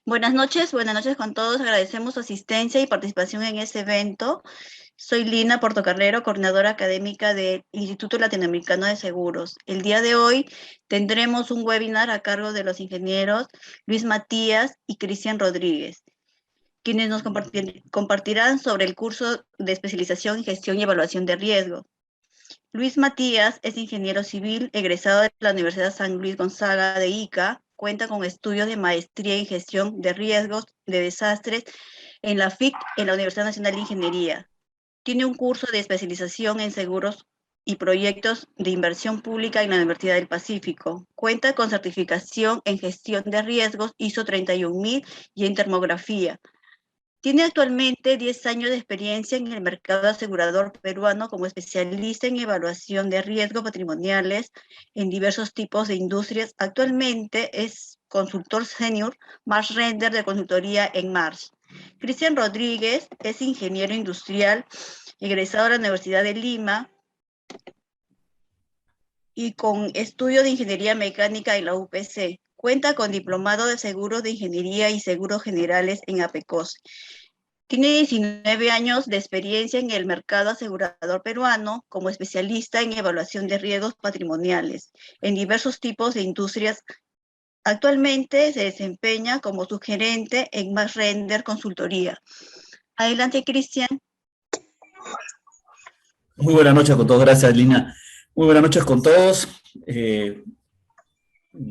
Buenas noches con todos. Agradecemos su asistencia y participación en este evento. Soy Lina Portocarrero, coordinadora académica del Instituto Latinoamericano de Seguros. El día de hoy tendremos un webinar a cargo de los ingenieros Luis Matías y Cristian Rodríguez, quienes nos compartirán sobre el curso de especialización en gestión y evaluación de riesgo. Luis Matías es ingeniero civil egresado de la Universidad San Luis Gonzaga de Ica. Cuenta con estudios de maestría en gestión de riesgos de desastres en la FIC, en la Universidad Nacional de Ingeniería. Tiene un curso de especialización en seguros y proyectos de inversión pública en la Universidad del Pacífico. Cuenta con certificación en gestión de riesgos ISO 31000 y en termografía. Tiene actualmente 10 años de experiencia en el mercado asegurador peruano como especialista en evaluación de riesgos patrimoniales en diversos tipos de industrias. Actualmente es consultor senior Marsh Render de consultoría en Marsh. Cristian Rodríguez es ingeniero industrial, egresado de la Universidad de Lima y con estudio de ingeniería mecánica en la UPC. Cuenta con diplomado de seguros de ingeniería y seguros generales en APECOS. Tiene 19 años de experiencia en el mercado asegurador peruano como especialista en evaluación de riesgos patrimoniales en diversos tipos de industrias. Actualmente se desempeña como subgerente en Marsh Render Consultoría. Adelante, Cristian. Muy buenas noches con todos, gracias Lina. Muy buenas noches con todos.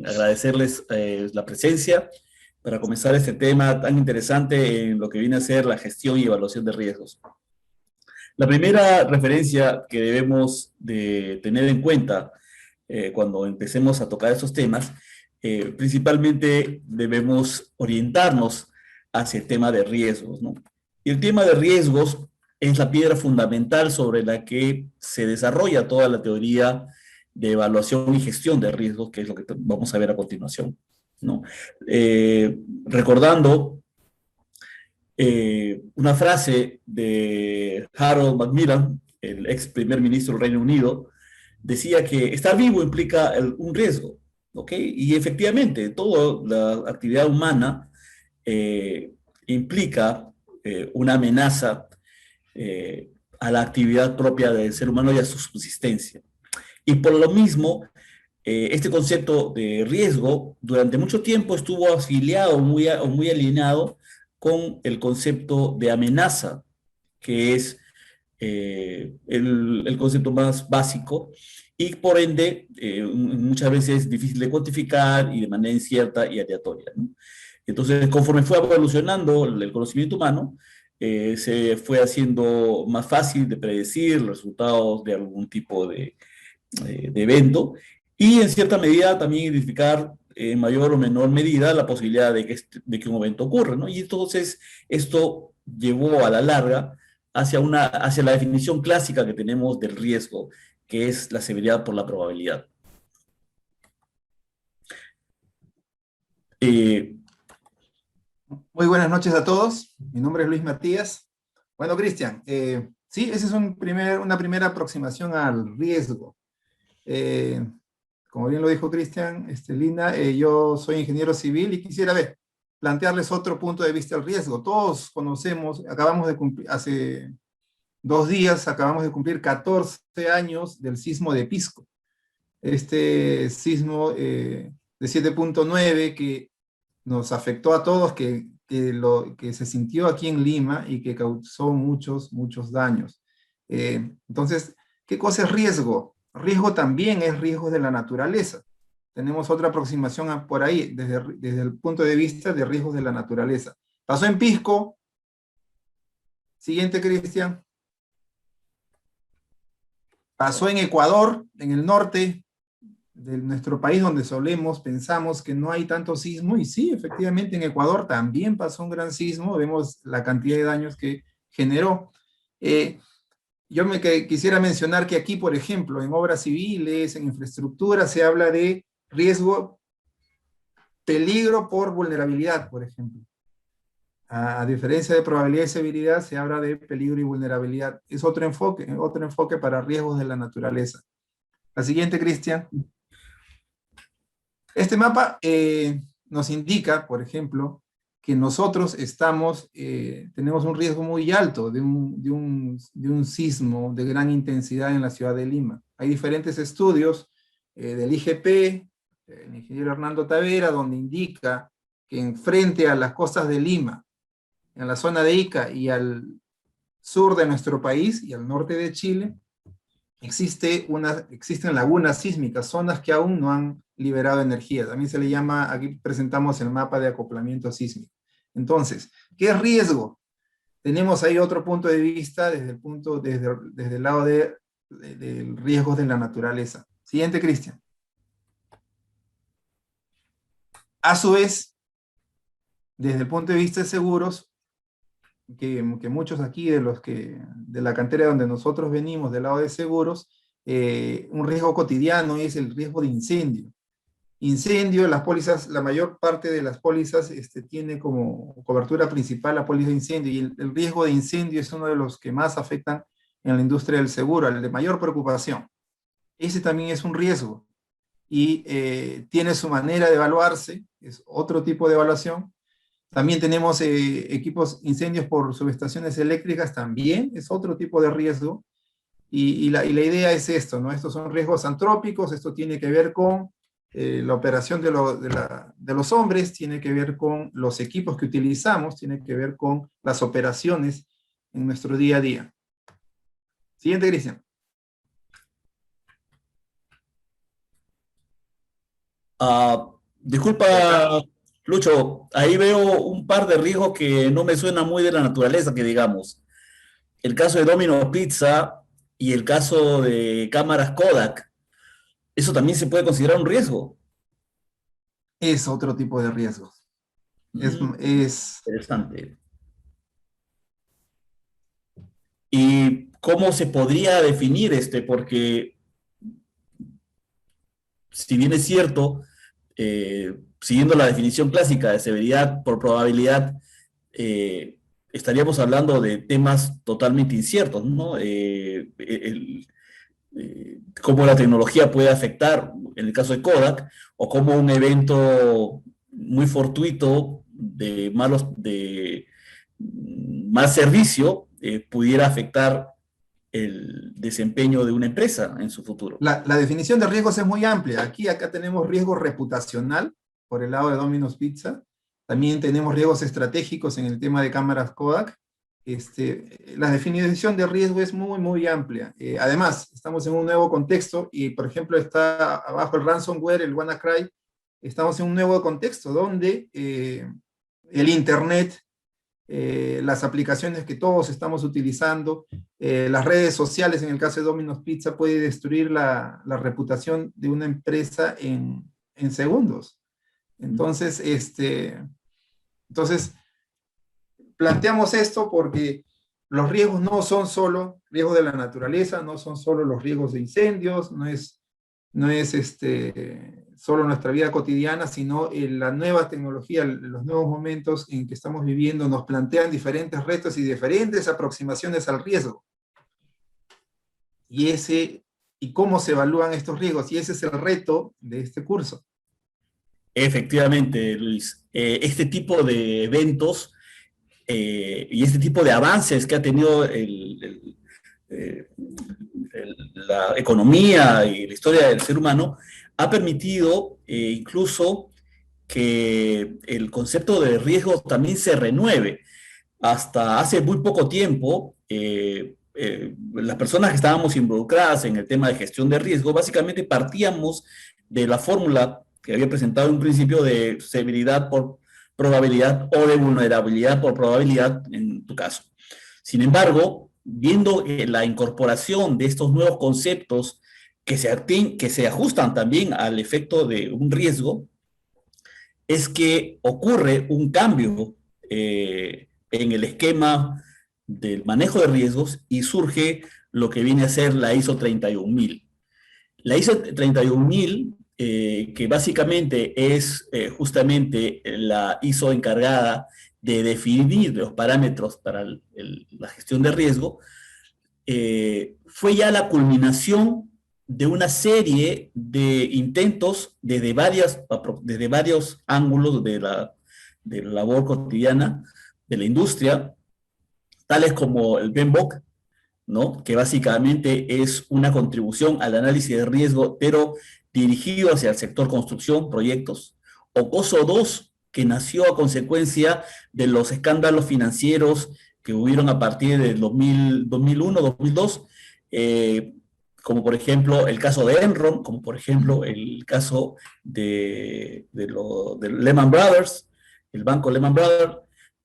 Agradecerles la presencia para comenzar este tema tan interesante en lo que viene a ser la gestión y evaluación de riesgos. La primera referencia que debemos de tener en cuenta cuando empecemos a tocar estos temas, principalmente debemos orientarnos hacia el tema de riesgos, ¿no? Y el tema de riesgos es la piedra fundamental sobre la que se desarrolla toda la teoría de evaluación y gestión de riesgos, que es lo que vamos a ver a continuación, ¿no? Recordando una frase de Harold Macmillan, el ex primer ministro del Reino Unido, decía que estar vivo implica un riesgo, ¿ok? Y efectivamente, toda la actividad humana implica una amenaza a la actividad propia del ser humano y a su subsistencia. Y por lo mismo, este concepto de riesgo durante mucho tiempo estuvo afiliado, muy alineado con el concepto de amenaza, que es el concepto más básico y por ende muchas veces difícil de cuantificar y de manera incierta y aleatoria, ¿no? Entonces, conforme fue evolucionando el conocimiento humano, se fue haciendo más fácil de predecir los resultados de algún tipo de evento y en cierta medida también identificar en mayor o menor medida la posibilidad de que un evento ocurra, ¿no? Y entonces esto llevó a la larga hacia la definición clásica que tenemos del riesgo, que es la severidad por la probabilidad. Muy buenas noches a todos. Mi nombre es Luis Matías. Bueno, Cristian, sí, esa es una primera aproximación al riesgo. Como bien lo dijo Cristian, Lina, yo soy ingeniero civil y quisiera plantearles otro punto de vista del riesgo. Todos conocemos, acabamos de cumplir, hace 2 días acabamos de cumplir 14 años del sismo de Pisco. Este sismo de 7.9 que nos afectó a todos, que se sintió aquí en Lima y que causó muchos daños. Entonces, ¿qué cosa es riesgo? Riesgo también es riesgo de la naturaleza. Tenemos otra aproximación por ahí, desde el punto de vista de riesgos de la naturaleza. Pasó en Pisco. Siguiente, Cristian. Pasó en Ecuador, en el norte de nuestro país, donde pensamos que no hay tanto sismo, y sí, efectivamente en Ecuador también pasó un gran sismo, vemos la cantidad de daños que generó. Yo quisiera mencionar que aquí, por ejemplo, en obras civiles, en infraestructura, se habla de riesgo, peligro por vulnerabilidad, por ejemplo. A diferencia de probabilidad y severidad, se habla de peligro y vulnerabilidad. Es otro enfoque para riesgos de la naturaleza. La siguiente, Cristian. Este mapa nos indica, por ejemplo, que nosotros tenemos un riesgo muy alto de un sismo de gran intensidad en la ciudad de Lima. Hay diferentes estudios del IGP, el ingeniero Hernando Tavera, donde indica que en frente a las costas de Lima, en la zona de Ica y al sur de nuestro país y al norte de Chile, existen lagunas sísmicas, zonas que aún no han liberado energía. También se le llama, aquí presentamos el mapa de acoplamiento sísmico. Entonces, ¿qué riesgo? Tenemos ahí otro punto de vista desde el lado de riesgos de la naturaleza. Siguiente, Cristian. A su vez, desde el punto de vista de seguros, que muchos aquí de la cantera donde nosotros venimos, del lado de seguros, un riesgo cotidiano es el riesgo de incendio. Incendio, las pólizas, la mayor parte de las pólizas tiene como cobertura principal la póliza de incendio, y el riesgo de incendio es uno de los que más afectan en la industria del seguro, el de mayor preocupación. Ese también es un riesgo, y tiene su manera de evaluarse, es otro tipo de evaluación. También tenemos equipos incendios por subestaciones eléctricas, también es otro tipo de riesgo, y la idea es esto, ¿no? Estos son riesgos antrópicos, esto tiene que ver con la operación de los hombres, tiene que ver con los equipos que utilizamos, tiene que ver con las operaciones en nuestro día a día. Siguiente, Cristian. Disculpa, Lucho, ahí veo un par de riesgos que no me suenan muy de la naturaleza, que digamos. El caso de Domino's Pizza y el caso de cámaras Kodak. ¿Eso también se puede considerar un riesgo? Es otro tipo de riesgos. Interesante. ¿Y cómo se podría definir Porque si bien es cierto, siguiendo la definición clásica de severidad por probabilidad, estaríamos hablando de temas totalmente inciertos, ¿no? Cómo la tecnología puede afectar, en el caso de Kodak, o cómo un evento muy fortuito de mal servicio pudiera afectar el desempeño de una empresa en su futuro. La definición de riesgos es muy amplia. Acá tenemos riesgo reputacional por el lado de Domino's Pizza. También tenemos riesgos estratégicos en el tema de cámaras Kodak. La definición de riesgo es muy, muy amplia. Además, estamos en un nuevo contexto y, por ejemplo, está abajo el ransomware, el WannaCry. Estamos en un nuevo contexto donde el Internet, las aplicaciones que todos estamos utilizando, las redes sociales, en el caso de Domino's Pizza, puede destruir la reputación de una empresa en segundos. Entonces, planteamos esto porque los riesgos no son solo riesgos de la naturaleza, no son solo los riesgos de incendios, no es solo nuestra vida cotidiana, sino la nueva tecnología, los nuevos momentos en que estamos viviendo nos plantean diferentes retos y diferentes aproximaciones al riesgo. Y cómo se evalúan estos riesgos, y ese es el reto de este curso. Efectivamente, Luis. Este tipo de eventos y este tipo de avances que ha tenido la economía y la historia del ser humano ha permitido incluso que el concepto de riesgo también se renueve. Hasta hace muy poco tiempo, las personas que estábamos involucradas en el tema de gestión de riesgo, básicamente partíamos de la fórmula que había presentado en un principio de severidad por probabilidad o de vulnerabilidad por probabilidad, en tu caso. Sin embargo, viendo la incorporación de estos nuevos conceptos que se ajustan también al efecto de un riesgo, es que ocurre un cambio en el esquema del manejo de riesgos y surge lo que viene a ser la ISO 31000. La ISO 31000, que básicamente es justamente la ISO encargada de definir los parámetros para la gestión de riesgo, fue ya la culminación de una serie de intentos desde varios ángulos de la labor cotidiana de la industria, tales como el PMBOK, ¿no? Que básicamente es una contribución al análisis de riesgo, pero dirigido hacia el sector construcción, proyectos, o COSO 2, que nació a consecuencia de los escándalos financieros que hubieron a partir del 2001, 2002, como por ejemplo el caso de Enron, como por ejemplo el caso de Lehman Brothers, el banco Lehman Brothers,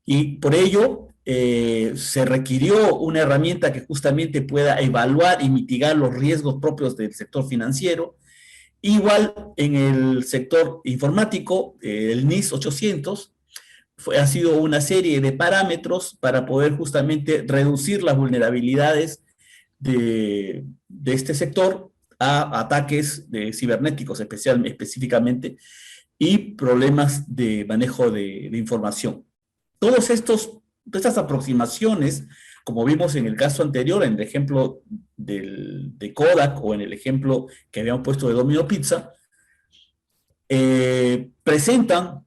y por ello se requirió una herramienta que justamente pueda evaluar y mitigar los riesgos propios del sector financiero. Igual en el sector informático, el NIS 800 ha sido una serie de parámetros para poder justamente reducir las vulnerabilidades de este sector a ataques cibernéticos específicamente y problemas de manejo de información. Todas estas aproximaciones, como vimos en el caso anterior, en el ejemplo de Kodak o en el ejemplo que habíamos puesto de Domino Pizza, presentan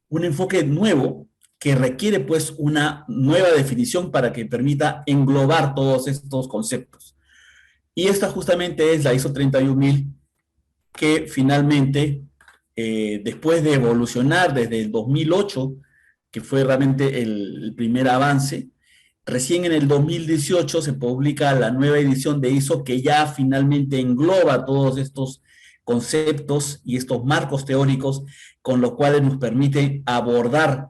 un enfoque nuevo que requiere pues una nueva definición para que permita englobar todos estos conceptos. Y esta justamente es la ISO 31000 que finalmente, después de evolucionar desde el 2008, que fue realmente el primer avance, recién en el 2018 se publica la nueva edición de ISO que ya finalmente engloba todos estos conceptos y estos marcos teóricos con los cuales nos permite abordar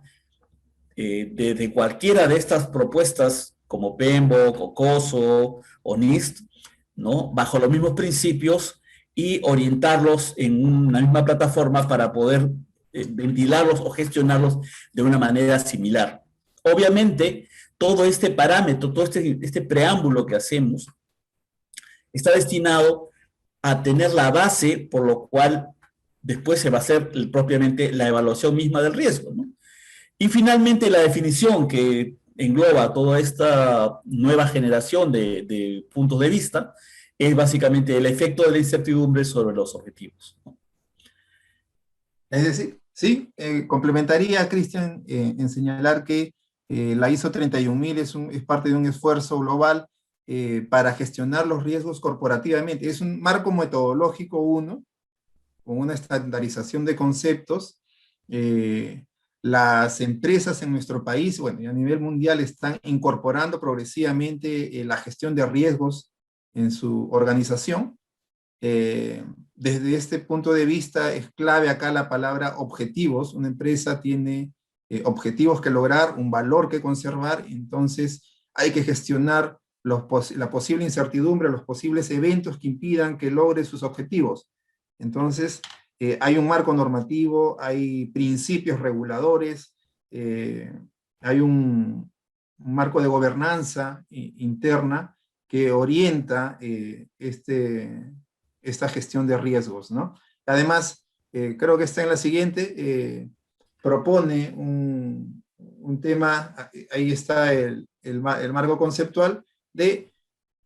desde cualquiera de estas propuestas como PMBOK o COSO o NIST, ¿no? Bajo los mismos principios y orientarlos en una misma plataforma para poder ventilarlos o gestionarlos de una manera similar. Obviamente, todo este parámetro, todo este preámbulo que hacemos está destinado a tener la base por lo cual después se va a hacer propiamente la evaluación misma del riesgo, ¿no? Y finalmente la definición que engloba toda esta nueva generación de puntos de vista es básicamente el efecto de la incertidumbre sobre los objetivos, ¿no? Es decir, sí, complementaría, Cristian, en señalar que la ISO 31000 es parte de un esfuerzo global para gestionar los riesgos corporativamente. Es un marco metodológico uno, con una estandarización de conceptos. Las empresas en nuestro país, bueno, y a nivel mundial, están incorporando progresivamente la gestión de riesgos en su organización. Desde este punto de vista es clave acá la palabra objetivos. Una empresa tiene objetivos que lograr, un valor que conservar, entonces hay que gestionar la posible incertidumbre, los posibles eventos que impidan que logre sus objetivos. Entonces, hay un marco normativo, hay principios reguladores, hay un marco de gobernanza interna que orienta esta gestión de riesgos, ¿no? Además, creo que está en la siguiente, propone un tema, ahí está el marco conceptual de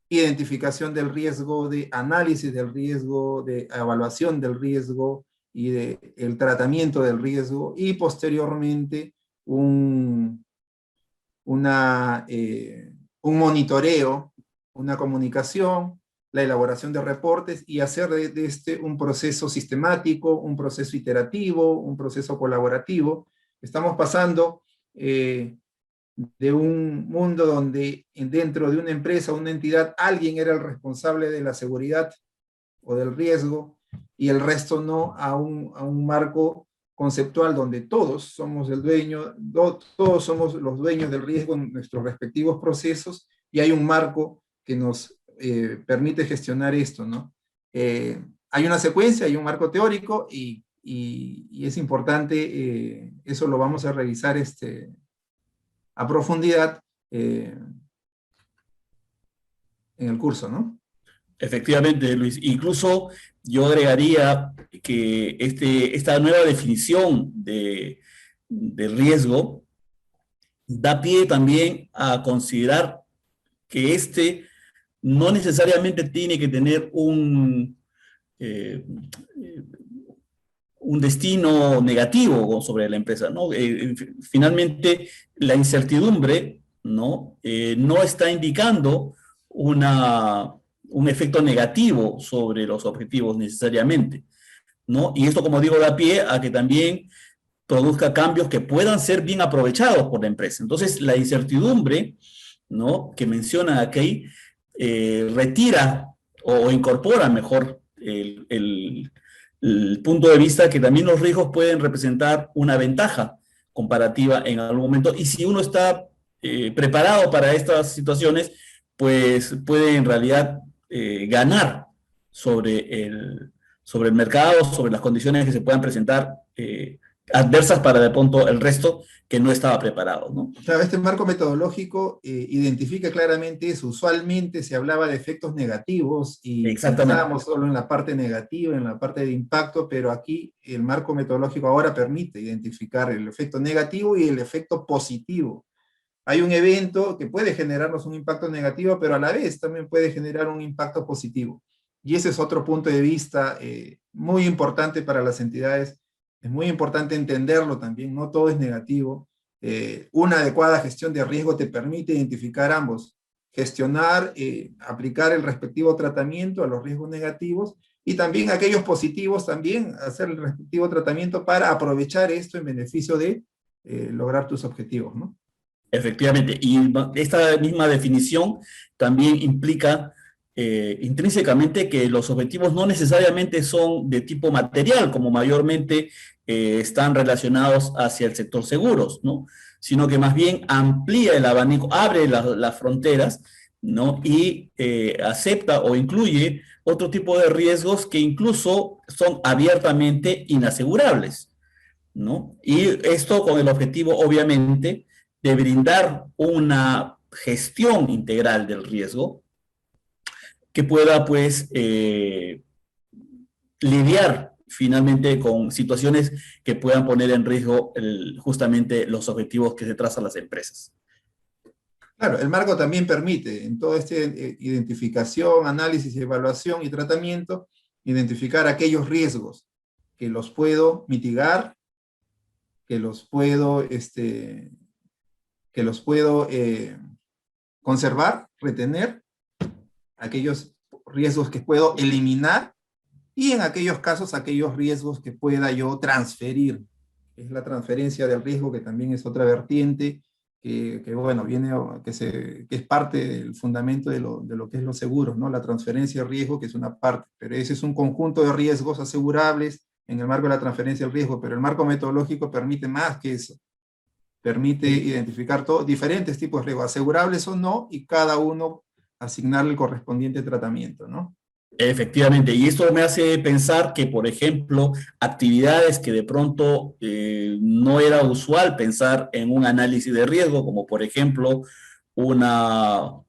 identificación del riesgo, de análisis del riesgo, de evaluación del riesgo y el tratamiento del riesgo, y posteriormente un monitoreo, una comunicación, la elaboración de reportes y hacer de este un proceso sistemático, un proceso iterativo, un proceso colaborativo. Estamos pasando de un mundo donde dentro de una empresa, una entidad, alguien era el responsable de la seguridad o del riesgo y el resto no, a un marco conceptual donde todos somos el dueño, todos somos los dueños del riesgo en nuestros respectivos procesos, y hay un marco que nos permite gestionar esto, ¿no? Hay una secuencia, hay un marco teórico y es importante, eso lo vamos a revisar a profundidad en el curso, ¿no? Efectivamente, Luis. Incluso yo agregaría que esta nueva definición de riesgo da pie también a considerar que no necesariamente tiene que tener un destino negativo sobre la empresa, ¿no? Finalmente, la incertidumbre, ¿no? No está indicando un efecto negativo sobre los objetivos necesariamente, ¿no? Y esto, como digo, da pie a que también produzca cambios que puedan ser bien aprovechados por la empresa. Entonces, la incertidumbre, ¿no?, que menciona aquí, retira o incorpora mejor el punto de vista que también los riesgos pueden representar una ventaja comparativa en algún momento, y si uno está preparado para estas situaciones, pues puede en realidad ganar sobre el mercado, sobre las condiciones que se puedan presentar adversas para de pronto el resto que no estaba preparado, ¿no? Claro, este marco metodológico identifica claramente eso. Usualmente se hablaba de efectos negativos y pensábamos solo en la parte negativa, en la parte de impacto, pero aquí el marco metodológico ahora permite identificar el efecto negativo y el efecto positivo. Hay un evento que puede generarnos un impacto negativo, pero a la vez también puede generar un impacto positivo. Y ese es otro punto de vista muy importante para las entidades. Es muy importante entenderlo también, no todo es negativo. Una adecuada gestión de riesgo te permite identificar ambos, gestionar, aplicar el respectivo tratamiento a los riesgos negativos y también aquellos positivos, también hacer el respectivo tratamiento para aprovechar esto en beneficio de lograr tus objetivos, ¿no? Efectivamente, y esta misma definición también implica intrínsecamente que los objetivos no necesariamente son de tipo material, como mayormente están relacionados hacia el sector seguros, ¿no? Sino que más bien amplía el abanico, abre las fronteras, ¿no? Y acepta o incluye otro tipo de riesgos que incluso son abiertamente inasegurables, ¿no? Y esto con el objetivo, obviamente, de brindar una gestión integral del riesgo que pueda, pues, lidiar finalmente con situaciones que puedan poner en riesgo justamente los objetivos que se trazan las empresas. Claro, el marco también permite, en toda esta identificación, análisis, evaluación y tratamiento, identificar aquellos riesgos que los puedo mitigar, que los puedo conservar, retener, aquellos riesgos que puedo eliminar y en aquellos casos aquellos riesgos que pueda yo transferir. Es la transferencia del riesgo, que también es otra vertiente que bueno, que es parte del fundamento de lo que es los seguros, ¿no? La transferencia de riesgo, que es una parte, pero ese es un conjunto de riesgos asegurables en el marco de la transferencia del riesgo, pero el marco metodológico permite más que eso. Permite identificar diferentes tipos de riesgos, asegurables o no, y cada uno asignarle el correspondiente tratamiento, ¿no? Efectivamente, y esto me hace pensar que, por ejemplo, actividades que de pronto no era usual pensar en un análisis de riesgo, como por ejemplo una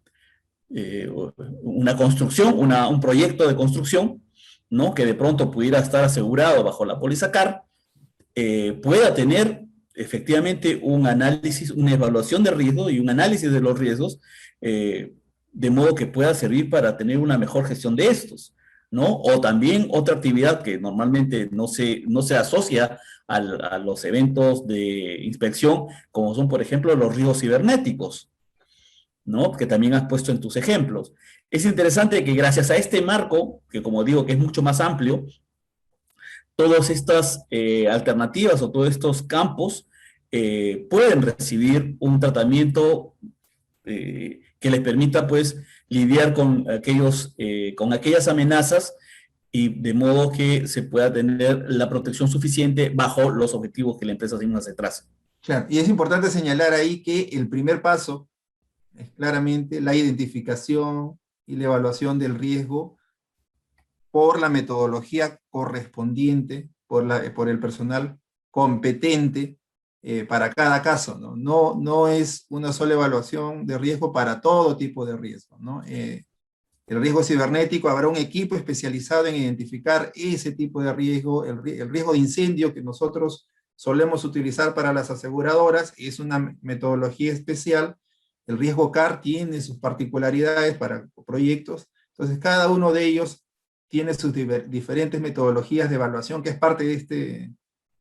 construcción, un proyecto de construcción, ¿no?, que de pronto pudiera estar asegurado bajo la póliza CAR, pueda tener efectivamente un análisis, una evaluación de riesgo y un análisis de los riesgos, de modo que pueda servir para tener una mejor gestión de estos, ¿no? O también otra actividad que normalmente no se asocia a los eventos de inspección, como son, por ejemplo, los riesgos cibernéticos, ¿no?, que también has puesto en tus ejemplos. Es interesante que gracias a este marco, que como digo que es mucho más amplio, todas estas alternativas o todos estos campos pueden recibir un tratamiento que les permita, pues, lidiar con aquellas amenazas, y de modo que se pueda tener la protección suficiente bajo los objetivos que la empresa misma se traza. Claro, y es importante señalar ahí que el primer paso es claramente la identificación y la evaluación del riesgo por la metodología correspondiente, por el personal competente para cada caso, ¿no? No es una sola evaluación de riesgo para todo tipo de riesgo, ¿no? El riesgo cibernético, habrá un equipo especializado en identificar ese tipo de riesgo, el riesgo de incendio que nosotros solemos utilizar para las aseguradoras, es una metodología especial. El riesgo CAR tiene sus particularidades para proyectos, entonces cada uno de ellos tiene sus diferentes metodologías de evaluación, que es parte de este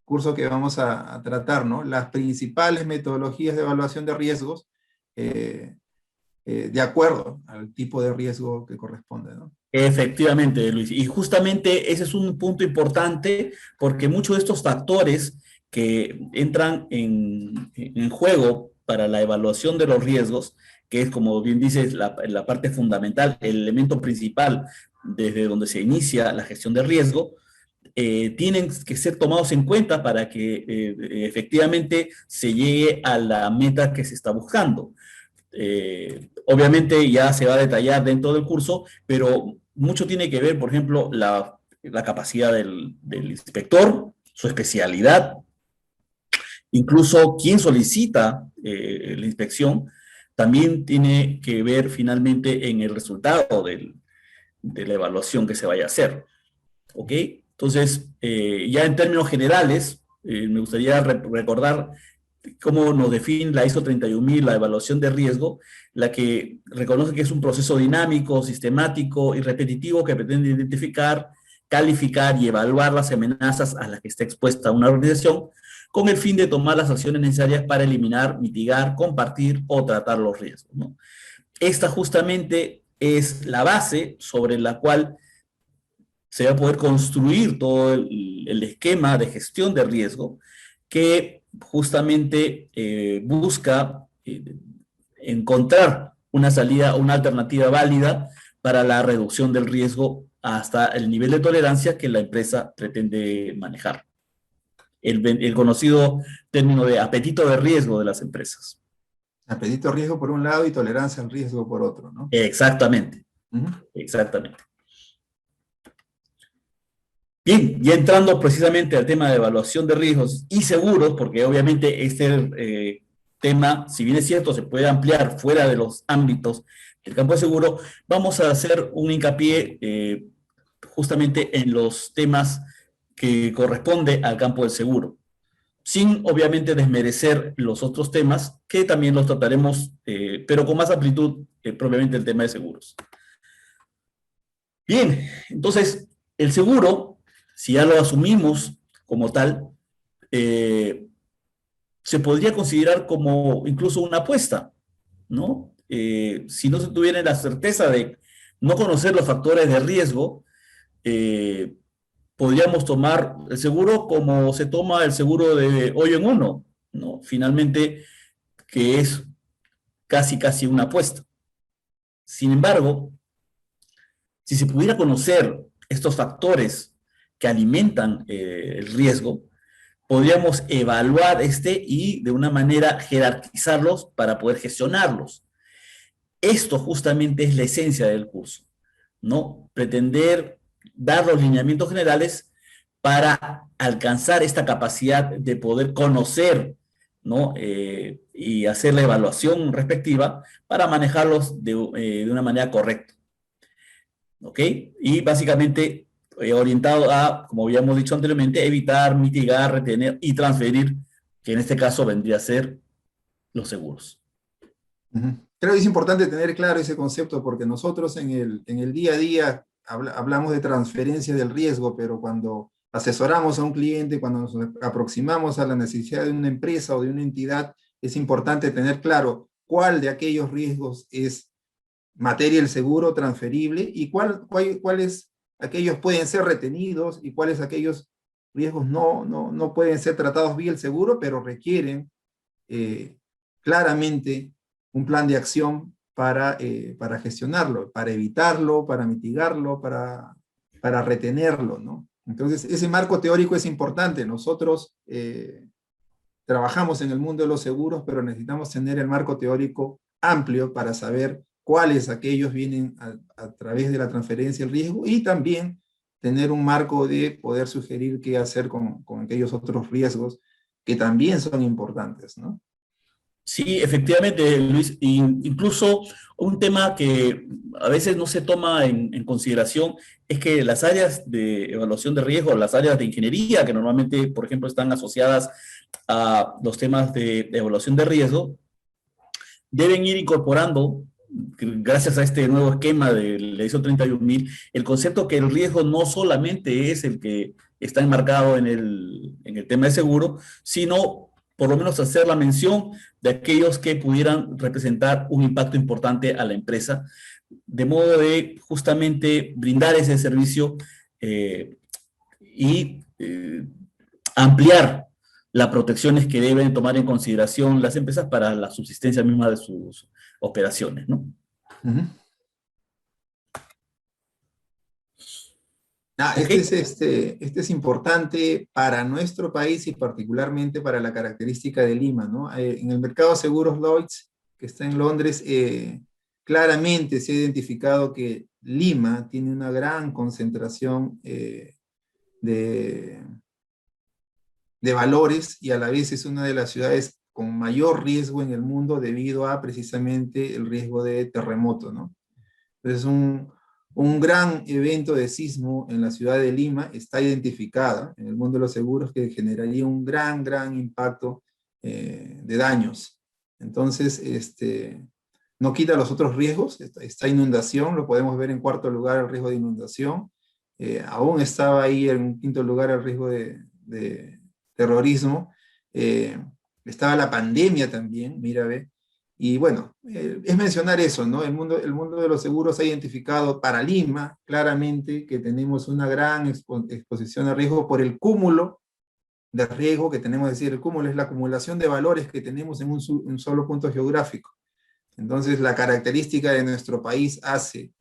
curso que vamos a tratar, ¿no? Las principales metodologías de evaluación de riesgos de acuerdo al tipo de riesgo que corresponde, ¿no? Efectivamente, Luis. Y justamente ese es un punto importante porque muchos de estos factores que entran en juego para la evaluación de los riesgos, que es, como bien dices, la parte fundamental, el elemento principal desde donde se inicia la gestión de riesgo, tienen que ser tomados en cuenta para que efectivamente se llegue a la meta que se está buscando. Obviamente ya se va a detallar dentro del curso, pero mucho tiene que ver, por ejemplo, la capacidad del inspector, su especialidad, incluso quién solicita la inspección, también tiene que ver finalmente en el resultado de la evaluación que se vaya a hacer. ¿Ok? Entonces, ya en términos generales, me gustaría recordar cómo nos define la ISO 31000, la evaluación de riesgo, la que reconoce que es un proceso dinámico, sistemático y repetitivo que pretende identificar, calificar y evaluar las amenazas a las que está expuesta una organización con el fin de tomar las acciones necesarias para eliminar, mitigar, compartir o tratar los riesgos, ¿no? Esta justamente es la base sobre la cual se va a poder construir todo el esquema de gestión de riesgo que justamente busca encontrar una salida, una alternativa válida para la reducción del riesgo hasta el nivel de tolerancia que la empresa pretende manejar. El conocido término de apetito de riesgo de las empresas. Apetito de riesgo por un lado y tolerancia al riesgo por otro, ¿no? Exactamente, exactamente. Bien, ya entrando precisamente al tema de evaluación de riesgos y seguros, porque obviamente este tema, si bien es cierto, se puede ampliar fuera de los ámbitos del campo de seguro, vamos a hacer un hincapié justamente en los temas que corresponde al campo del seguro, sin obviamente desmerecer los otros temas, que también los trataremos, pero con más amplitud, propiamente el tema de seguros. Bien, entonces, el seguro, si ya lo asumimos como tal, se podría considerar como incluso una apuesta, ¿no? Si no se tuviera la certeza de no conocer los factores de riesgo, podríamos tomar el seguro como se toma el seguro de hoy en uno, ¿no? Finalmente, que es casi una apuesta. Sin embargo, si se pudiera conocer estos factores que alimentan el riesgo, podríamos evaluar y de una manera jerarquizarlos para poder gestionarlos. Esto justamente es la esencia del curso, ¿no? Pretender dar los lineamientos generales para alcanzar esta capacidad de poder conocer, ¿no? Y hacer la evaluación respectiva para manejarlos de una manera correcta. ¿Ok? Y básicamente orientado a, como habíamos dicho anteriormente, evitar, mitigar, retener y transferir, que en este caso vendría a ser los seguros. Creo que es importante tener claro ese concepto porque nosotros en el día a día hablamos de transferencia del riesgo, pero cuando asesoramos a un cliente, cuando nos aproximamos a la necesidad de una empresa o de una entidad, es importante tener claro cuál de aquellos riesgos es materia del seguro transferible y cuáles aquellos pueden ser retenidos y cuáles aquellos riesgos no pueden ser tratados vía el seguro, pero requieren claramente un plan de acción para gestionarlo, para evitarlo, para mitigarlo, para retenerlo, ¿no? Entonces, ese marco teórico es importante. Nosotros trabajamos en el mundo de los seguros, pero necesitamos tener el marco teórico amplio para saber cuáles aquellos vienen a través de la transferencia del riesgo y también tener un marco de poder sugerir qué hacer con aquellos otros riesgos que también son importantes, ¿no? Sí, efectivamente, Luis. Incluso un tema que a veces no se toma en consideración es que las áreas de evaluación de riesgo, las áreas de ingeniería que normalmente, por ejemplo, están asociadas a los temas de evaluación de riesgo, deben ir incorporando gracias a este nuevo esquema de la ISO 31000, el concepto que el riesgo no solamente es el que está enmarcado en el tema de seguro, sino por lo menos hacer la mención de aquellos que pudieran representar un impacto importante a la empresa, de modo de justamente brindar ese servicio y ampliar las protecciones que deben tomar en consideración las empresas para la subsistencia misma de sus operaciones, ¿no? Uh-huh. Okay. Este es importante para nuestro país y particularmente para la característica de Lima, ¿no? En el mercado de seguros Lloyds, que está en Londres, claramente se ha identificado que Lima tiene una gran concentración de valores y a la vez es una de las ciudades con mayor riesgo en el mundo debido a precisamente el riesgo de terremoto, ¿no? Entonces un gran evento de sismo en la ciudad de Lima está identificada en el mundo de los seguros que generaría un gran impacto de daños. Entonces, no quita los otros riesgos, esta inundación, lo podemos ver en cuarto lugar el riesgo de inundación, aún estaba ahí en quinto lugar el riesgo de terrorismo, estaba la pandemia también, mira, ve. Y bueno, es mencionar eso, ¿no? El mundo de los seguros ha identificado para Lima claramente que tenemos una gran exposición a riesgo por el cúmulo de riesgo que tenemos, es decir, el cúmulo es la acumulación de valores que tenemos en un solo punto geográfico. Entonces, la característica de nuestro país hace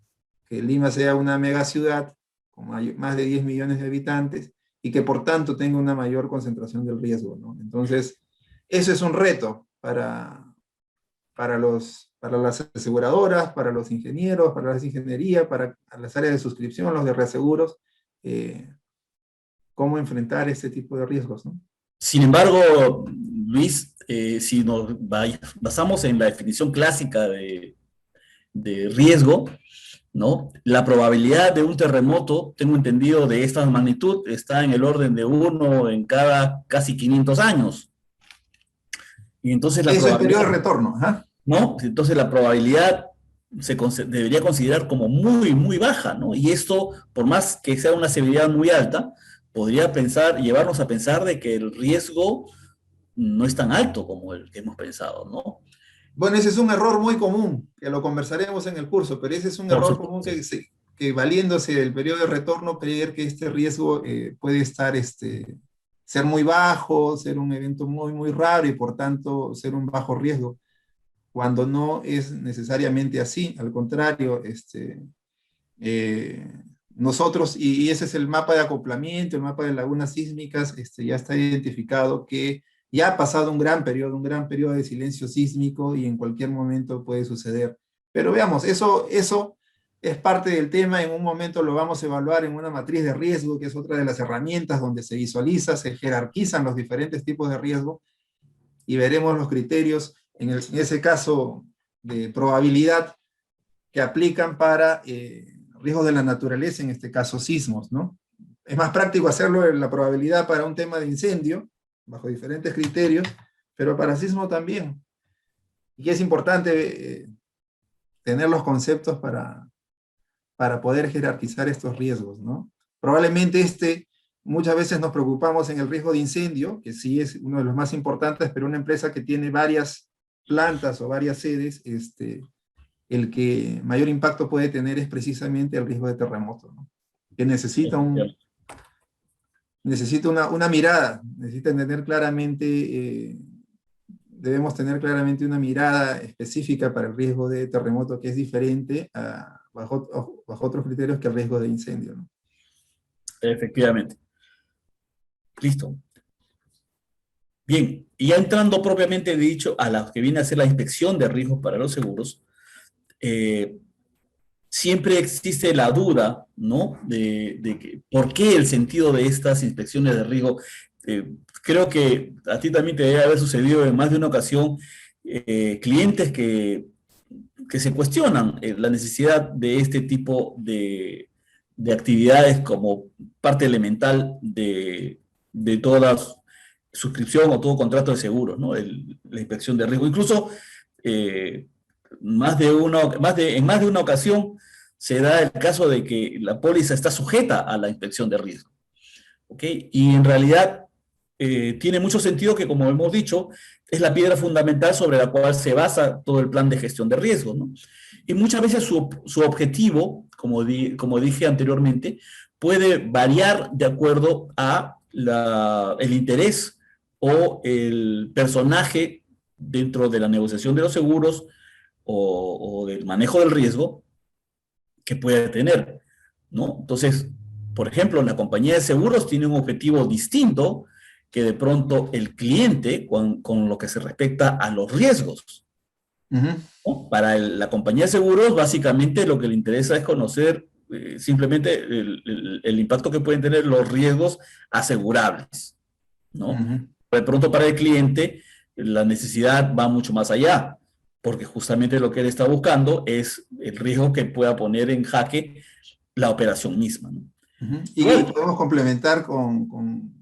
que Lima sea una megaciudad con más de 10 millones de habitantes y que por tanto tenga una mayor concentración del riesgo, ¿no? Entonces, eso es un reto para las aseguradoras, para los ingenieros, para las ingenierías, para las áreas de suscripción, los de reaseguros, cómo enfrentar este tipo de riesgos, ¿no? Sin embargo, Luis, si nos basamos en la definición clásica de riesgo, ¿no? La probabilidad de un terremoto, tengo entendido, de esta magnitud, está en el orden de 1 en cada casi 500 años. Y entonces la Eso es probabilidad, periodo de retorno, ¿eh? ¿no? Entonces la probabilidad debería considerar como muy baja, ¿no? Y esto, por más que sea una severidad muy alta, podría llevarnos a pensar de que el riesgo no es tan alto como el que hemos pensado, ¿no? Bueno, ese es un error muy común, que lo conversaremos en el curso, pero ese es un error común que valiéndose del periodo de retorno, creer que este riesgo puede estar, ser muy bajo, ser un evento muy raro y por tanto ser un bajo riesgo, cuando no es necesariamente así, al contrario, nosotros, y ese es el mapa de acoplamiento, el mapa de lagunas sísmicas, ya está identificado que ya ha pasado un gran periodo de silencio sísmico y en cualquier momento puede suceder. Pero veamos, eso es parte del tema, en un momento lo vamos a evaluar en una matriz de riesgo, que es otra de las herramientas donde se visualiza, se jerarquizan los diferentes tipos de riesgo y veremos los criterios, en ese caso de probabilidad, que aplican para riesgos de la naturaleza, en este caso sismos, ¿no? Es más práctico hacerlo en la probabilidad para un tema de incendio, bajo diferentes criterios, pero para sismo también. Y es importante tener los conceptos para poder jerarquizar estos riesgos, ¿no? Probablemente muchas veces nos preocupamos en el riesgo de incendio, que sí es uno de los más importantes, pero una empresa que tiene varias plantas o varias sedes, el que mayor impacto puede tener es precisamente el riesgo de terremoto, ¿no? Que necesita una mirada, necesita tener claramente, debemos tener claramente una mirada específica para el riesgo de terremoto que es diferente bajo otros criterios que el riesgo de incendio, ¿no? Efectivamente. Listo. Bien, y ya entrando propiamente dicho a la que viene a ser la inspección de riesgos para los seguros, siempre existe la duda, ¿no? ¿Por qué el sentido de estas inspecciones de riesgo? Creo que a ti también te debe haber sucedido en más de una ocasión clientes que se cuestionan la necesidad de este tipo de actividades como parte elemental de toda suscripción o todo contrato de seguros, ¿no? La inspección de riesgo. Incluso en más de una ocasión se da el caso de que la póliza está sujeta a la inspección de riesgo. ¿Ok? Y en realidad tiene mucho sentido que, como hemos dicho, es la piedra fundamental sobre la cual se basa todo el plan de gestión de riesgo, ¿no? Y muchas veces su objetivo, como dije anteriormente, puede variar de acuerdo a el interés o el personaje dentro de la negociación de los seguros o del manejo del riesgo que puede tener, ¿no? Entonces, por ejemplo, la compañía de seguros tiene un objetivo distinto que de pronto el cliente con lo que se respecta a los riesgos. ¿No? Para la compañía de seguros, básicamente lo que le interesa es conocer simplemente el impacto que pueden tener los riesgos asegurables, ¿no? De pronto para el cliente la necesidad va mucho más allá, porque justamente lo que él está buscando es el riesgo que pueda poner en jaque la operación misma, ¿no? Y podemos complementar con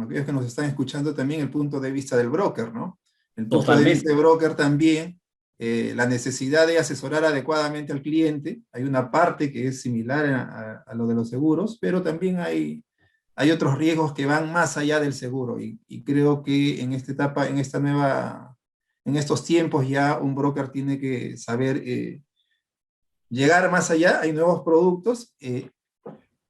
aquellos que nos están escuchando también el punto de vista del broker, ¿no? El punto de vista del broker también, la necesidad de asesorar adecuadamente al cliente. Hay una parte que es similar a lo de los seguros, pero también hay otros riesgos que van más allá del seguro. Y creo que en esta etapa, en estos tiempos ya un broker tiene que saber llegar más allá. Hay nuevos productos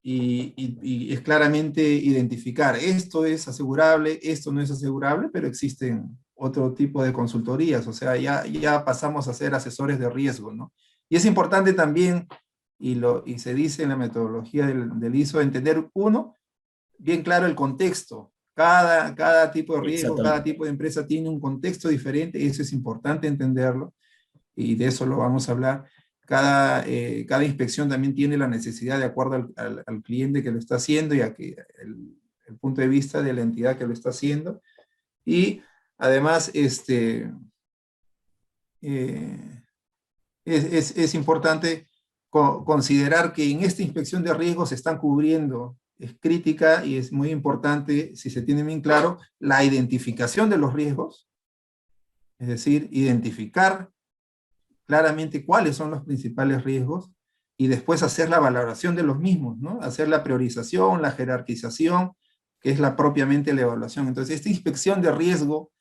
y es claramente identificar esto es asegurable, esto no es asegurable, pero existen otro tipo de consultorías, o sea, ya pasamos a ser asesores de riesgo, ¿no? Y es importante también, y se dice en la metodología del ISO, entender bien claro el contexto. Cada tipo de riesgo, cada tipo de empresa tiene un contexto diferente, y eso es importante entenderlo, y de eso lo vamos a hablar. Cada inspección también tiene la necesidad de acuerdo al cliente que lo está haciendo y el punto de vista de la entidad que lo está haciendo. Y además, es importante considerar que en esta inspección de riesgos se están cubriendo, es crítica y es muy importante, si se tiene bien claro, la identificación de los riesgos, es decir, identificar claramente cuáles son los principales riesgos y después hacer la valoración de los mismos, ¿no? Hacer la priorización, la jerarquización, que es propiamente la evaluación. Entonces, esta inspección de riesgo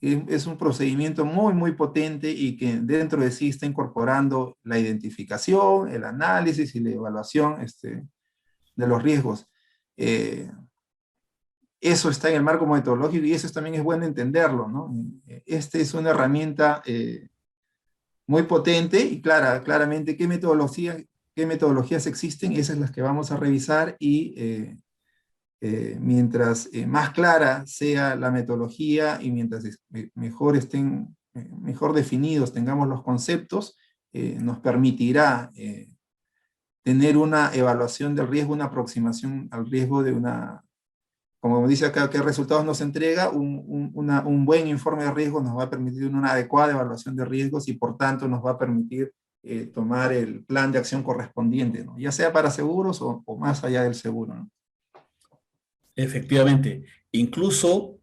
es un procedimiento muy, muy potente y que dentro de sí está incorporando la identificación, el análisis y la evaluación de los riesgos. Eso está en el marco metodológico y eso también es bueno entenderlo, ¿no? Es una herramienta muy potente y claramente qué metodologías existen, esas las que vamos a revisar y mientras más clara sea la metodología y mientras mejor definidos tengamos los conceptos, nos permitirá tener una evaluación del riesgo, una aproximación al riesgo como dice acá, qué resultados nos entrega, un buen informe de riesgo nos va a permitir una adecuada evaluación de riesgos y por tanto nos va a permitir tomar el plan de acción correspondiente, ¿no? Ya sea para seguros o más allá del seguro, ¿no? Efectivamente. Incluso,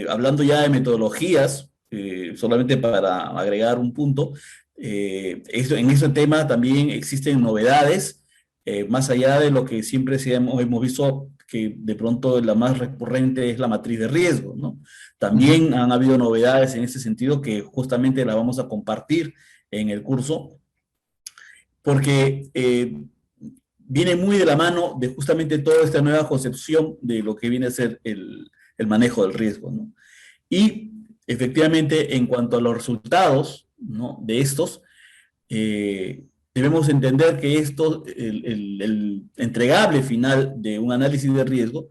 hablando ya de metodologías, solamente para agregar un punto, en ese tema también existen novedades, más allá de lo que siempre hemos visto que de pronto la más recurrente es la matriz de riesgo, ¿no? También han habido novedades en ese sentido que justamente la vamos a compartir en el curso, porque viene muy de la mano de justamente toda esta nueva concepción de lo que viene a ser el manejo del riesgo, ¿no? Y efectivamente, en cuanto a los resultados, ¿no?, de estos, debemos entender que el entregable final de un análisis de riesgo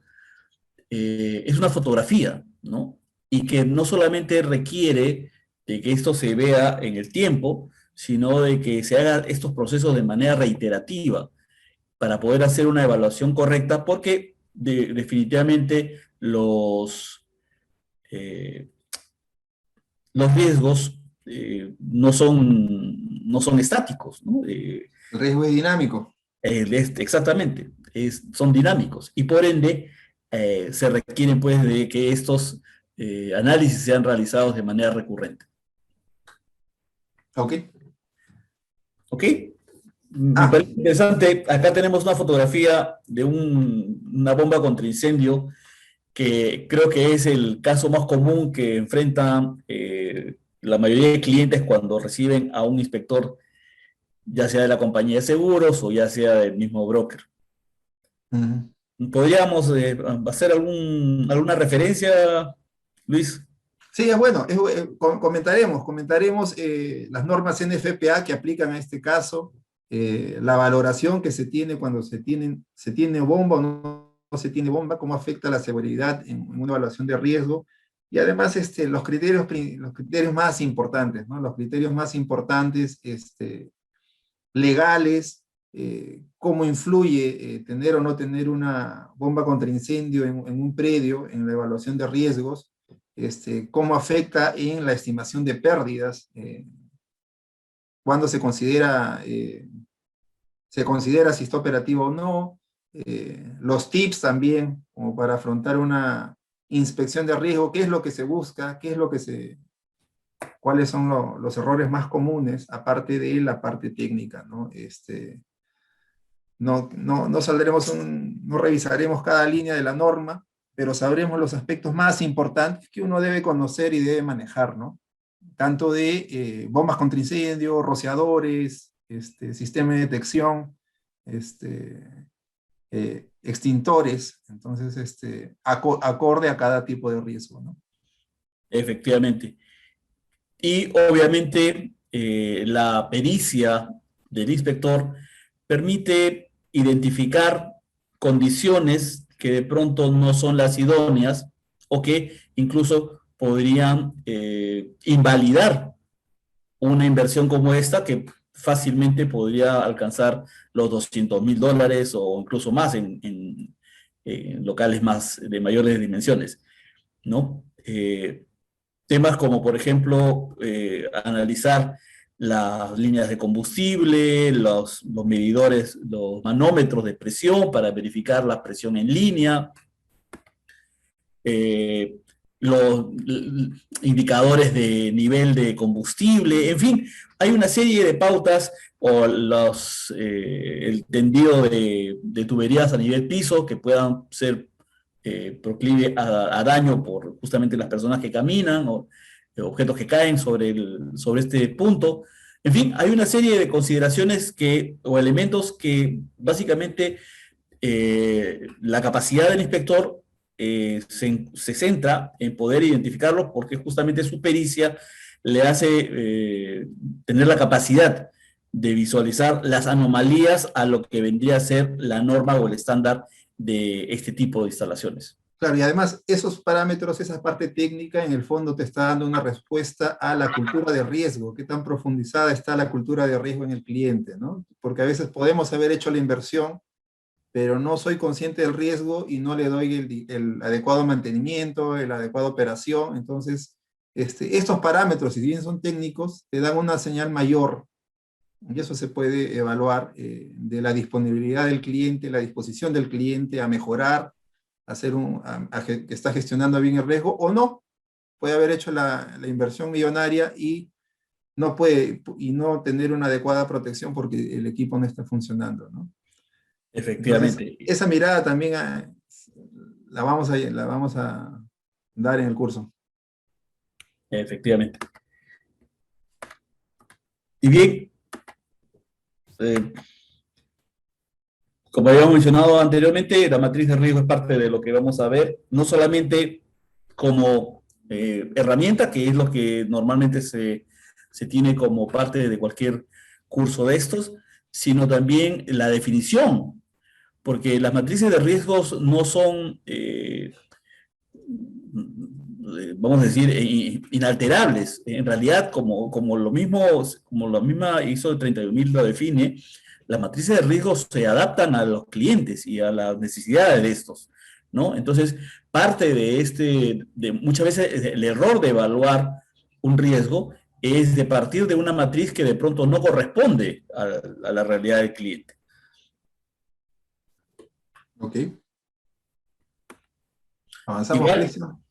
es una fotografía, ¿no? Y que no solamente requiere de que esto se vea en el tiempo, sino de que se hagan estos procesos de manera reiterativa para poder hacer una evaluación correcta, porque definitivamente los riesgos no son estáticos, ¿no? El riesgo es dinámico. Exactamente, son dinámicos y por ende se requieren pues de que estos análisis sean realizados de manera recurrente. Ok. ¿Ok? Me parece interesante. Acá tenemos una fotografía de una bomba contra incendio que creo que es el caso más común que enfrentan la mayoría de clientes cuando reciben a un inspector, ya sea de la compañía de seguros o ya sea del mismo broker. Ujú. ¿Podríamos hacer alguna referencia, Luis? Sí, es bueno, comentaremos las normas NFPA que aplican a este caso, la valoración que se tiene cuando se tiene bomba o no se tiene bomba, cómo afecta la seguridad en una evaluación de riesgo, y además los criterios más importantes, ¿no? Los criterios más importantes legales, cómo influye tener o no tener una bomba contra incendio en un predio, en la evaluación de riesgos, cómo afecta en la estimación de pérdidas, cuándo se considera si está operativo o no, los tips también, como para afrontar una inspección de riesgo, qué es lo que se busca, cuáles son los errores más comunes, aparte de la parte técnica, ¿no? No revisaremos cada línea de la norma, pero sabremos los aspectos más importantes que uno debe conocer y debe manejar, ¿no? Tanto de bombas contra incendio, rociadores, sistema de detección, extintores, entonces, acorde a cada tipo de riesgo, ¿no? Efectivamente. Y obviamente la pericia del inspector permite identificar condiciones que de pronto no son las idóneas o que incluso podrían invalidar una inversión como esta que fácilmente podría alcanzar los $200,000 o incluso más en locales más de mayores dimensiones, ¿no? Temas como, por ejemplo, analizar las líneas de combustible, los medidores, los manómetros de presión para verificar la presión en línea, eh, los indicadores de nivel de combustible, en fin, hay una serie de pautas o el tendido de tuberías a nivel piso que puedan ser proclive a daño por justamente las personas que caminan o objetos que caen sobre este punto. En fin, hay una serie de consideraciones o elementos que básicamente la capacidad del inspector se centra en poder identificarlos porque justamente su pericia le hace tener la capacidad de visualizar las anomalías a lo que vendría a ser la norma o el estándar de este tipo de instalaciones. Claro, y además esos parámetros, esa parte técnica, en el fondo te está dando una respuesta a la cultura de riesgo, qué tan profundizada está la cultura de riesgo en el cliente, ¿no? Porque a veces podemos haber hecho la inversión, pero no soy consciente del riesgo y no le doy el adecuado mantenimiento, la adecuada operación. Entonces, estos parámetros, si bien son técnicos, te dan una señal mayor, y eso se puede evaluar de la disponibilidad del cliente, la disposición del cliente a mejorar, que está gestionando bien el riesgo, o no. Puede haber hecho la inversión millonaria y no tener una adecuada protección porque el equipo no está funcionando, ¿no? Entonces, Efectivamente. esa mirada también la vamos a dar en el curso. Efectivamente. Y bien, eh, como habíamos mencionado anteriormente, la matriz de riesgo es parte de lo que vamos a ver, no solamente como herramienta, que es lo que normalmente se tiene como parte de cualquier curso de estos, sino también la definición, porque las matrices de riesgos no son, vamos a decir, inalterables. En realidad, como la misma ISO 31000 lo define, las matrices de riesgos se adaptan a los clientes y a las necesidades de estos, ¿no? Entonces, parte de muchas veces el error de evaluar un riesgo es de partir de una matriz que de pronto no corresponde a la realidad del cliente. Ok. Avanzamos, Igual, Cristian,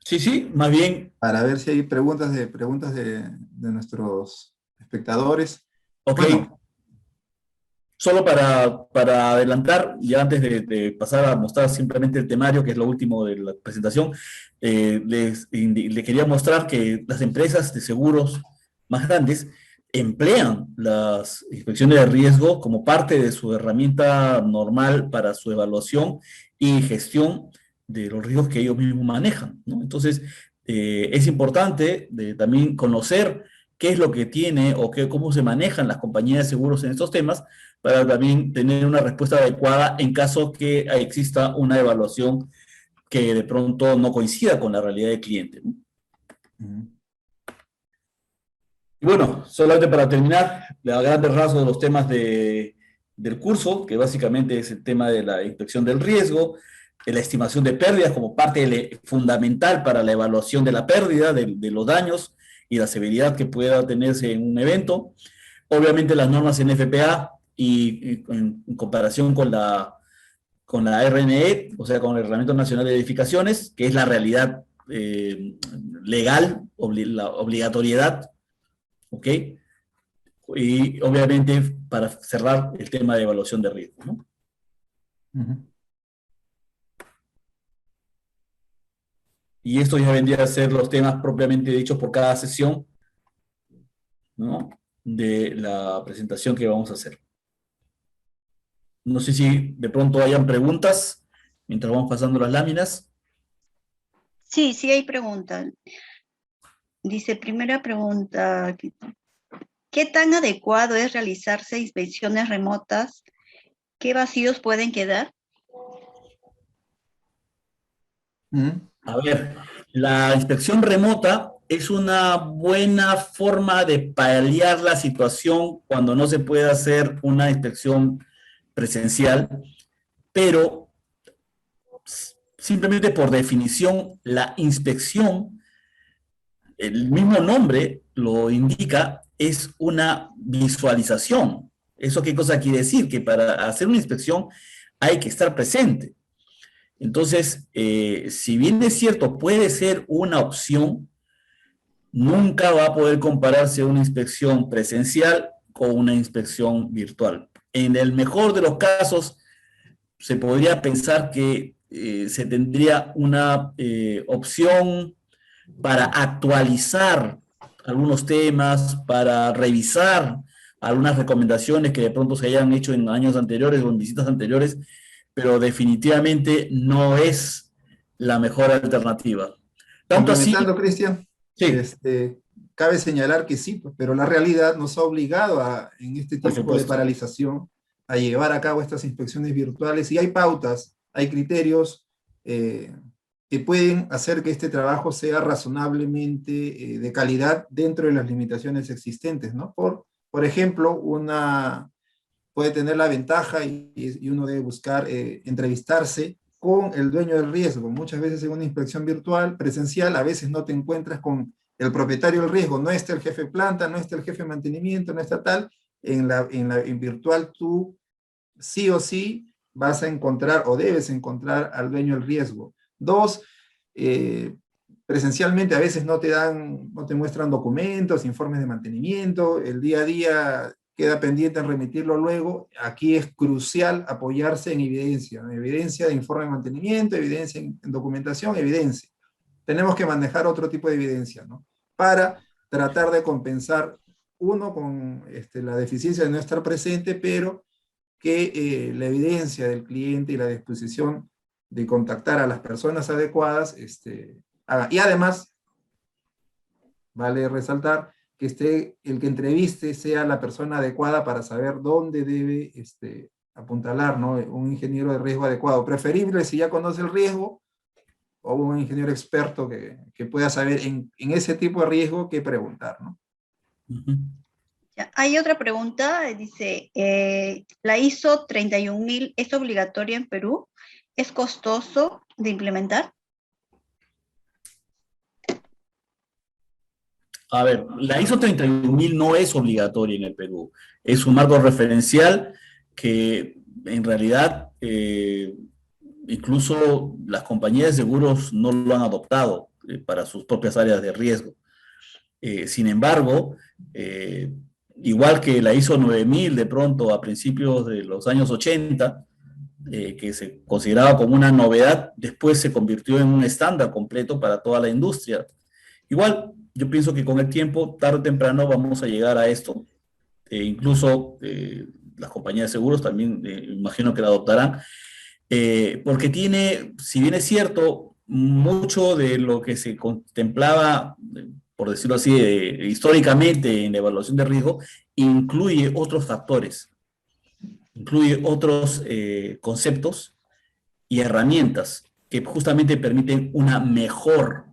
sí, más bien, para ver si hay preguntas de nuestros espectadores. Ok, Bueno, solo para adelantar, y antes de pasar a mostrar simplemente el temario, que es lo último de la presentación, le quería mostrar que las empresas de seguros más grandes emplean las inspecciones de riesgo como parte de su herramienta normal para su evaluación y gestión de los riesgos que ellos mismos manejan, ¿no? Entonces, es importante también conocer qué es lo que tiene o cómo se manejan las compañías de seguros en estos temas para también tener una respuesta adecuada en caso que exista una evaluación que de pronto no coincida con la realidad del cliente, ¿no? Y bueno, solamente para terminar, a grandes rasgos los temas del curso, que básicamente es el tema de la inspección del riesgo, de la estimación de pérdidas como parte fundamental para la evaluación de la pérdida, de los daños y la severidad que pueda tenerse en un evento. Obviamente las normas en FPA y en comparación con la RNE, o sea, con el Reglamento Nacional de Edificaciones, que es la realidad legal, la obligatoriedad, ¿ok? Y obviamente para cerrar el tema de evaluación de riesgo, ¿no? Y esto ya vendría a ser los temas propiamente dichos por cada sesión, ¿no? De la presentación que vamos a hacer. No sé si de pronto hayan preguntas mientras vamos pasando las láminas. Sí, sí hay preguntas. Dice, primera pregunta, ¿qué tan adecuado es realizarse inspecciones remotas? ¿Qué vacíos pueden quedar? A ver, la inspección remota es una buena forma de paliar la situación cuando no se puede hacer una inspección presencial, pero simplemente por definición, la inspección, el mismo nombre lo indica, es una visualización. ¿Eso qué cosa quiere decir? Que para hacer una inspección hay que estar presente. Entonces, si bien es cierto, puede ser una opción, nunca va a poder compararse una inspección presencial con una inspección virtual. En el mejor de los casos, se podría pensar que se tendría una opción para actualizar algunos temas, para revisar algunas recomendaciones que de pronto se hayan hecho en años anteriores o en visitas anteriores, pero definitivamente no es la mejor alternativa. Tanto así, Complementando, Cristian, sí, cabe señalar que sí, pues, pero la realidad nos ha obligado en este por tipo de supuesto. paralización a llevar a cabo estas inspecciones virtuales y hay pautas, hay criterios que pueden hacer que este trabajo sea razonablemente de calidad dentro de las limitaciones existentes, ¿no? Por ejemplo, puede tener la ventaja y uno debe buscar entrevistarse con el dueño del riesgo. Muchas veces en una inspección virtual, presencial, a veces no te encuentras con el propietario del riesgo, no está el jefe de planta, no está el jefe de mantenimiento, no está tal. En virtual tú sí o sí vas a encontrar o debes encontrar al dueño del riesgo. Dos, presencialmente a veces no te muestran documentos, informes de mantenimiento, el día a día queda pendiente en remitirlo luego. Aquí es crucial apoyarse en evidencia de informe de mantenimiento, evidencia en documentación, evidencia. Tenemos que manejar otro tipo de evidencia, ¿no? Para tratar de compensar, uno, con la deficiencia de no estar presente, pero que la evidencia del cliente y la disposición de contactar a las personas adecuadas haga. Y además, vale resaltar que el que entreviste sea la persona adecuada para saber dónde debe apuntalar, ¿no? Un ingeniero de riesgo adecuado. Preferible si ya conoce el riesgo, o un ingeniero experto que pueda saber en ese tipo de riesgo qué preguntar, ¿no? Ya, hay otra pregunta, dice, ¿la ISO 31000 es obligatoria en Perú? ¿Es costoso de implementar? A ver, la ISO 31000 no es obligatoria en el Perú. Es un marco referencial que en realidad incluso las compañías de seguros no lo han adoptado para sus propias áreas de riesgo. Sin embargo, igual que la ISO 9000 de pronto a principios de los años 80, que se consideraba como una novedad, después se convirtió en un estándar completo para toda la industria. Igual, yo pienso que con el tiempo, tarde o temprano, vamos a llegar a esto. Incluso las compañías de seguros también, imagino que la adoptarán, porque tiene, si bien es cierto, mucho de lo que se contemplaba, por decirlo así, históricamente en la evaluación de riesgo, incluye otros factores, incluye otros conceptos y herramientas que justamente permiten un mejor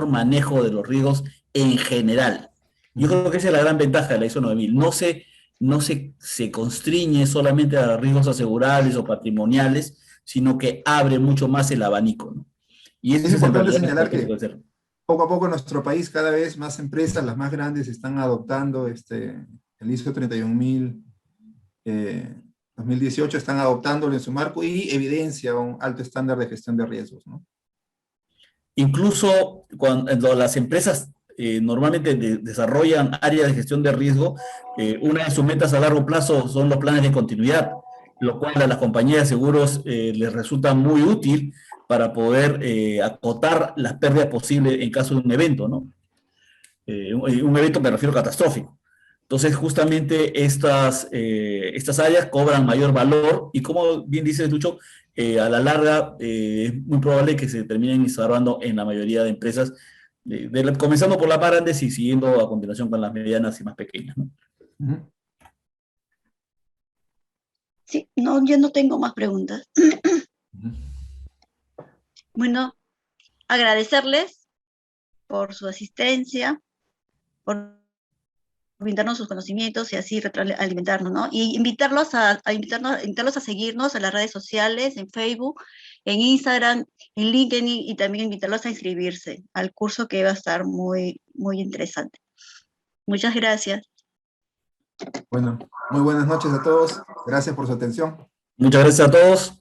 manejo de los riesgos en general. Yo creo que esa es la gran ventaja de la ISO 9000. No se constriñe solamente a riesgos asegurables o patrimoniales, sino que abre mucho más el abanico, ¿no? Y Es ese es en importante realidad lo señalar que se que puede hacer. poco a poco en nuestro país cada vez más empresas, las más grandes, están adoptando el ISO 31000 2018, están adoptándolo en su marco y evidencia un alto estándar de gestión de riesgos, ¿no? Incluso cuando las empresas normalmente desarrollan áreas de gestión de riesgo, una de sus metas a largo plazo son los planes de continuidad, lo cual a las compañías de seguros les resulta muy útil para poder acotar las pérdidas posibles en caso de un evento, ¿no? Un evento me refiero catastrófico. Entonces, justamente estas áreas cobran mayor valor y, como bien dice Lucho, a la larga es muy probable que se terminen instaurando en la mayoría de empresas, comenzando por las más grandes y siguiendo a continuación con las medianas y más pequeñas, ¿no? Ujú. Sí, no, yo no tengo más preguntas. Ujú. Bueno, agradecerles por su asistencia, por brindarnos sus conocimientos y así retroalimentarnos, ¿no? Y invitarlos a seguirnos en las redes sociales, en Facebook, en Instagram, en LinkedIn, y también invitarlos a inscribirse al curso, que va a estar muy, muy interesante. Muchas gracias. Bueno, muy buenas noches a todos. Gracias por su atención. Muchas gracias a todos.